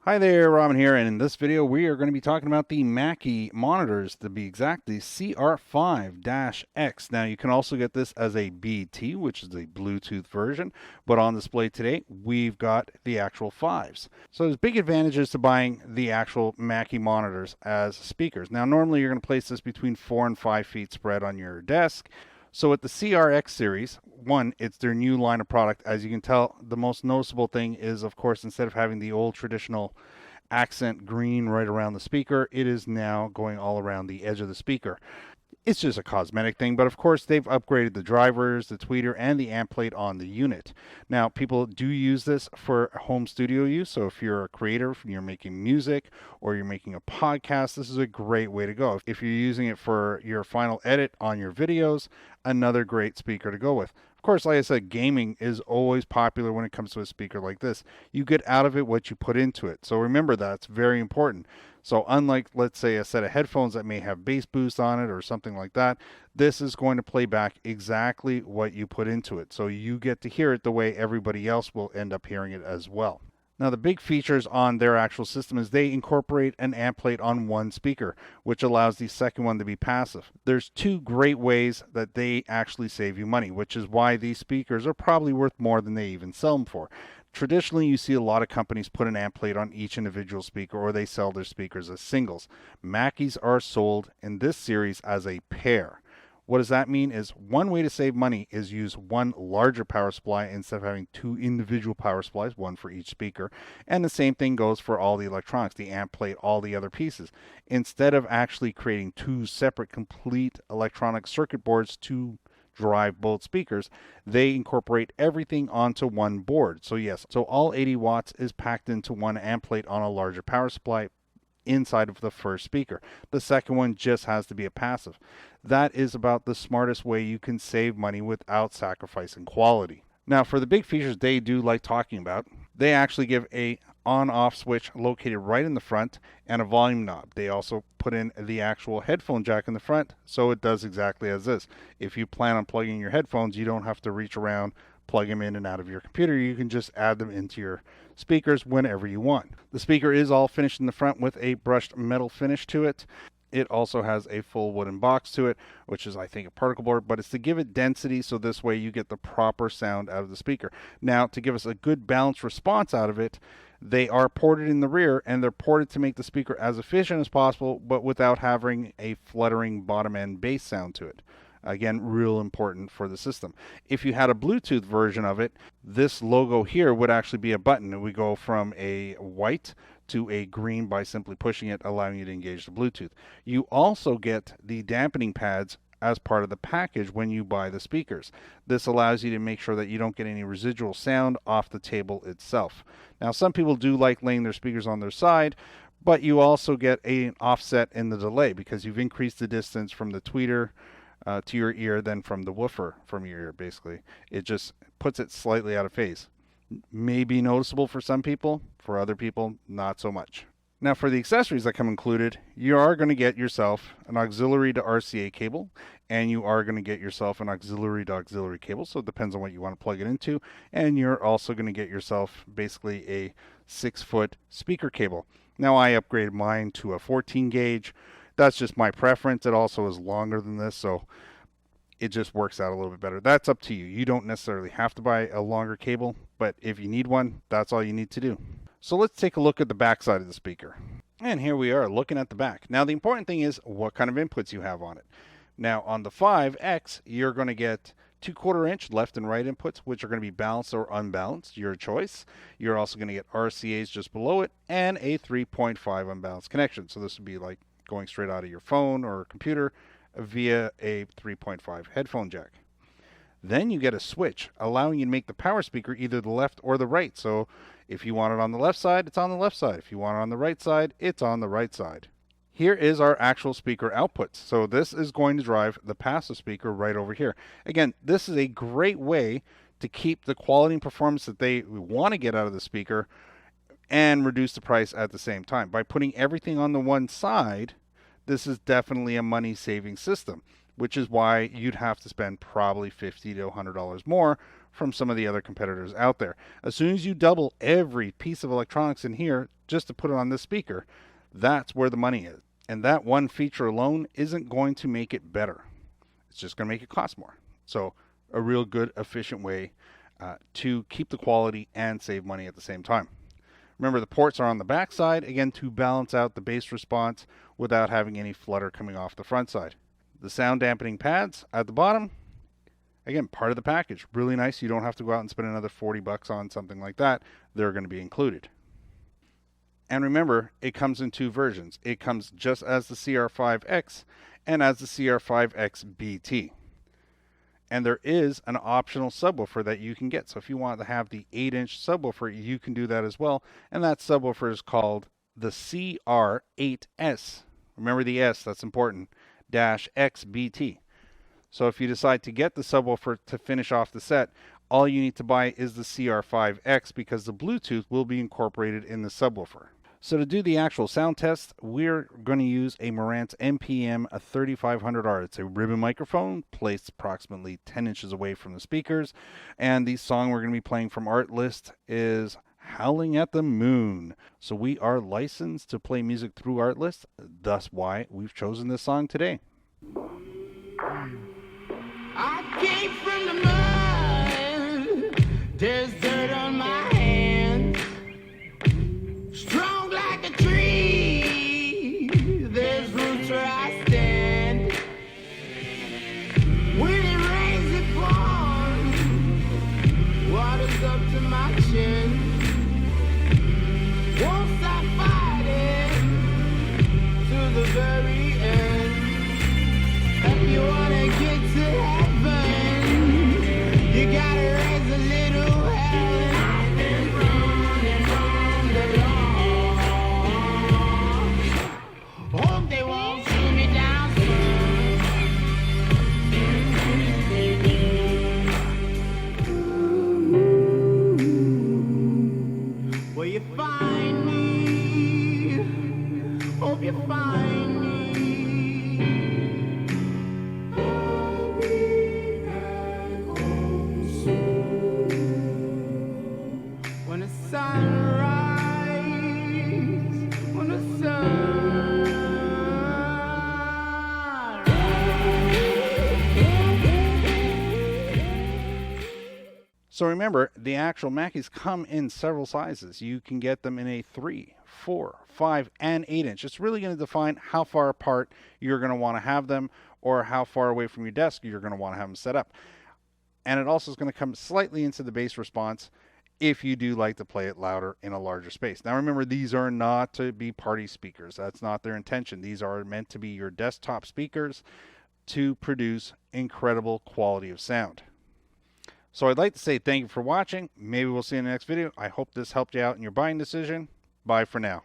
Hi there, Robin here, and in this video we are going to be talking about the Mackie monitors, to be exact, the CR5-X. Now you can also get this as a BT, which is the Bluetooth version, but on display today we've got the actual 5s. So there's big advantages to buying the actual Mackie monitors as speakers. Now normally you're going to place this between 4 and 5 feet spread on your desk. So with the CRX series, one, it's their new line of product. As you can tell, the most noticeable thing is, of course, instead of having the old traditional accent green right around the speaker, it is now going all around the edge of the speaker. It's just a cosmetic thing, but of course they've upgraded the drivers, the tweeter, and the amp plate on the unit. Now, people do use this for home studio use, so if you're a creator, if you're making music, or you're making a podcast, this is a great way to go. If you're using it for your final edit on your videos, another great speaker to go with. Of course, like I said, gaming is always popular when it comes to a speaker like this. You get out of it what you put into it. So remember that, it's very important. So unlike, let's say, a set of headphones that may have bass boost on it or something like that, this is going to play back exactly what you put into it. So you get to hear it the way everybody else will end up hearing it as well. Now, the big features on their actual system is they incorporate an amp plate on one speaker, which allows the second one to be passive. There's two great ways that they actually save you money, which is why these speakers are probably worth more than they even sell them for. Traditionally, you see a lot of companies put an amp plate on each individual speaker, or they sell their speakers as singles. Mackies are sold in this series as a pair. What does that mean is one way to save money is use one larger power supply instead of having two individual power supplies, one for each speaker. And the same thing goes for all the electronics, the amp plate, all the other pieces. Instead of actually creating two separate complete electronic circuit boards to drive both speakers, they incorporate everything onto one board. So yes, so all 80 watts is packed into one amp plate on a larger power supply inside of the first speaker. The second one just has to be a passive. That is about the smartest way you can save money without sacrificing quality. Now, for the big features they do like talking about, they actually give a on-off switch located right in the front and a volume knob. They also put in the actual headphone jack in the front, so it does exactly as this. If you plan on plugging your headphones, you don't have to reach around, plug them in and out of your computer. You can just add them into your speakers whenever you want. The speaker is all finished in the front with a brushed metal finish to it. It also has a full wooden box to it, which is, I think, a particle board, but it's to give it density so this way you get the proper sound out of the speaker. Now, to give us a good balanced response out of it, they are ported in the rear, and they're ported to make the speaker as efficient as possible, but without having a fluttering bottom end bass sound to it. Again, real important for the system. If you had a Bluetooth version of it, this logo here would actually be a button. And we go from a white to a green by simply pushing it, allowing you to engage the Bluetooth. You also get the dampening pads as part of the package when you buy the speakers. This allows you to make sure that you don't get any residual sound off the table itself. Now, some people do like laying their speakers on their side, but you also get an offset in the delay because you've increased the distance from the tweeter to your ear than from the woofer from your ear, basically. It just puts it slightly out of phase. May be noticeable for some people, for other people, not so much. Now, for the accessories that come included, you are going to get yourself an auxiliary to RCA cable, and you are going to get yourself an auxiliary to auxiliary cable, so it depends on what you want to plug it into, and you're also going to get yourself basically a 6-foot speaker cable. Now, I upgraded mine to a 14 gauge. That's just my preference. It also is longer than this, so it just works out a little bit better. That's up to you. You don't necessarily have to buy a longer cable, but if you need one, that's all you need to do. So let's take a look at the back side of the speaker. And here we are looking at the back. Now, the important thing is what kind of inputs you have on it. Now, on the 5X, you're going to get 2/4 inch left and right inputs, which are going to be balanced or unbalanced, your choice. You're also going to get RCAs just below it and a 3.5 unbalanced connection. So this would be like going straight out of your phone or computer via a 3.5 headphone jack. Then you get a switch allowing you to make the power speaker either the left or the right. So if you want it on the left side, it's on the left side. If you want it on the right side, it's on the right side. Here is our actual speaker outputs. So this is going to drive the passive speaker right over here. Again, this is a great way to keep the quality and performance that they want to get out of the speaker and reduce the price at the same time. By putting everything on the one side, this is definitely a money saving system, which is why you'd have to spend probably $50 to $100 more from some of the other competitors out there. As soon as you double every piece of electronics in here just to put it on this speaker. That's where the money is. And that one feature alone isn't going to make it better. It's just going to make it cost more. So a real good, efficient way to keep the quality and save money at the same time. Remember, the ports are on the back side, again, to balance out the bass response without having any flutter coming off the front side. The sound dampening pads at the bottom, again, part of the package. Really nice. You don't have to go out and spend another $40 on something like that. They're going to be included. And remember, it comes in two versions. It comes just as the CR5-X and as the CR5-X BT. And there is an optional subwoofer that you can get. So if you want to have the 8-inch subwoofer, you can do that as well. And that subwoofer is called the CR8S. Remember the S, that's important, -XBT. So if you decide to get the subwoofer to finish off the set, all you need to buy is the CR5-X because the Bluetooth will be incorporated in the subwoofer. So to do the actual sound test, we're going to use a Marantz MPM 3500R. It's a ribbon microphone placed approximately 10 inches away from the speakers. And the song we're going to be playing from Artlist is Howling at the Moon. So we are licensed to play music through Artlist. Thus why we've chosen this song today. I came from the mud. There's dirt on my hands. Strong like a tree. There's roots where I stand. When it rains, it pours. Water's up to my chin. Won't stop fighting to the very end. If you wanna get to heaven, you gotta raise a little hell. And I've been running from the law. Hope they won't shoot me down soon. Will you find me? Hope you find me. When the sunrise, when the So remember, the actual Mackies come in several sizes. You can get them in a 3, 4, 5, and 8-inch. It's really going to define how far apart you're going to want to have them or how far away from your desk you're going to want to have them set up. And it also is going to come slightly into the bass response if you do like to play it louder in a larger space. Now remember, these are not to be party speakers. That's not their intention. These are meant to be your desktop speakers to produce incredible quality of sound. So I'd like to say thank you for watching. Maybe we'll see you in the next video. I hope this helped you out in your buying decision. Bye for now.